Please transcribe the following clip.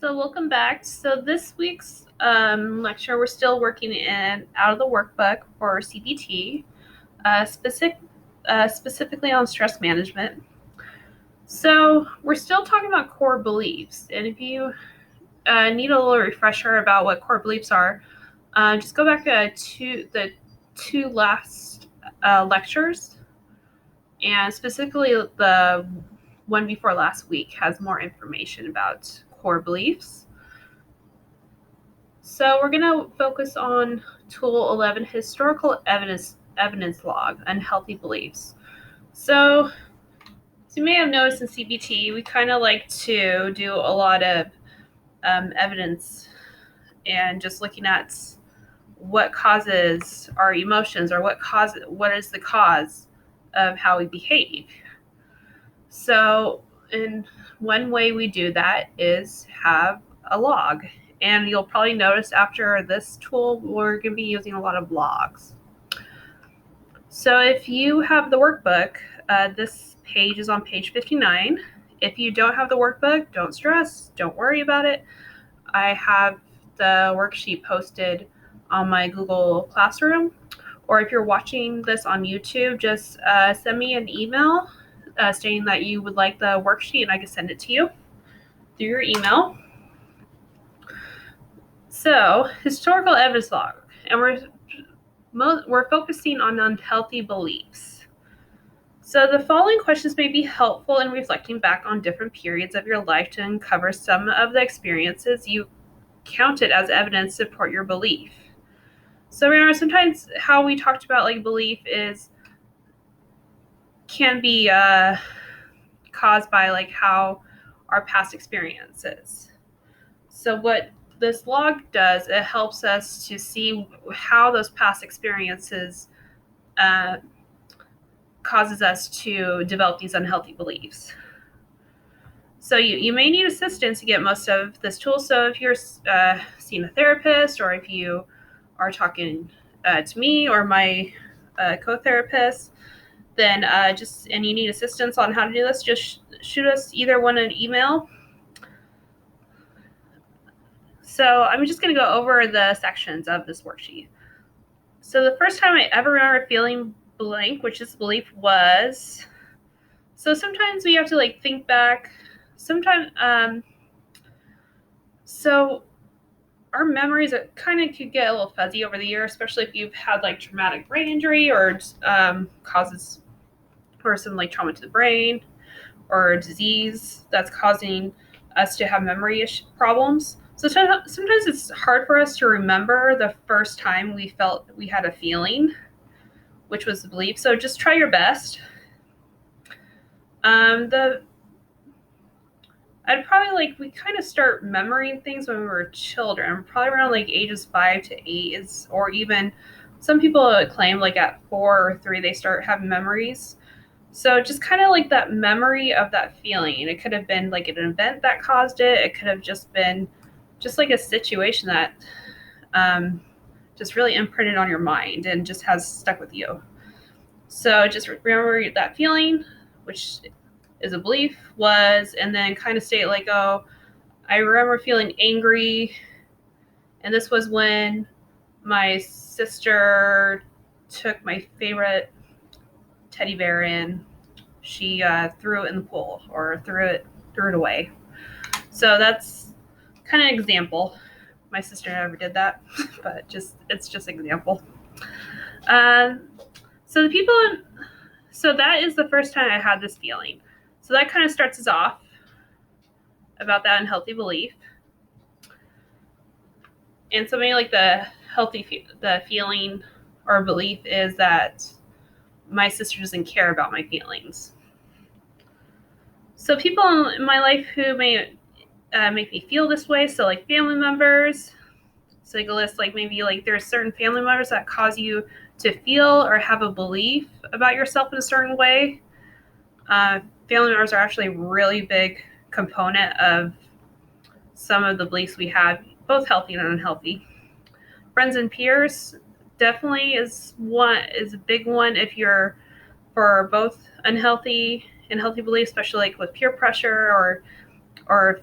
So welcome back. So this week's lecture, we're still working in out of the workbook for CBT, specifically on stress management. So we're still talking about core beliefs, and if you need a little refresher about what core beliefs are, just go back to the two last lectures, and specifically the one before last week has more information about core beliefs. So we're going to focus on Tool 11, Historical Evidence Log, Unhealthy Beliefs. So as you may have noticed in CBT, we kind of like to do a lot of evidence and just looking at what causes our emotions or what is the cause of how we behave. So in one way we do that is have a log. And you'll probably notice after this tool, we're going to be using a lot of logs. So if you have the workbook, this page is on page 59. If you don't have the workbook, don't stress, don't worry about it. I have the worksheet posted on my Google Classroom. Or if you're watching this on YouTube, just send me an email stating that you would like the worksheet and I can send it to you through your email. So, historical evidence log, and we're focusing on unhealthy beliefs. So the following questions may be helpful in reflecting back on different periods of your life to uncover some of the experiences you counted as evidence to support your belief. So remember, sometimes how we talked about like belief can be caused by like how our past experiences. So what this log does, it helps us to see how those past experiences causes us to develop these unhealthy beliefs. So you may need assistance to get most of this tool. So if you're seeing a therapist, or if you are talking to me or my co-therapist, then and you need assistance on how to do this, just shoot us either one an email. So I'm just going to go over the sections of this worksheet. So the first time I ever remember feeling blank, which this belief was, so sometimes we have to like think back. Sometimes, so our memories kind of could get a little fuzzy over the year, especially if you've had like traumatic brain injury or causes or some like trauma to the brain or a disease that's causing us to have memory problems. So sometimes it's hard for us to remember the first time we felt we had a feeling, which was the belief. So just try your best. We kind of start remembering things when we were children, probably around like ages 5 to 8 or even some people claim like at 4 or 3, they start having memories. So just kind of like that memory of that feeling. It could have been like an event that caused it. It could have just been just like a situation that just really imprinted on your mind and just has stuck with you. So just remember that feeling, which is a belief, and then kind of state like, oh, I remember feeling angry, and this was when my sister took my favorite teddy bear in. She threw it in the pool or threw it away. So that's kind of an example. My sister never did that, but it's just an example. So that is the first time I had this feeling. So that kind of starts us off about that unhealthy belief. And something like the feeling or belief is that my sister doesn't care about my feelings. So people in my life who may make me feel this way, so like family members, so like a list, like maybe like there's certain family members that cause you to feel or have a belief about yourself in a certain way. Family members are actually a really big component of some of the beliefs we have, both healthy and unhealthy. Friends and peers definitely is a big one if you're for both unhealthy and healthy beliefs, especially like with peer pressure or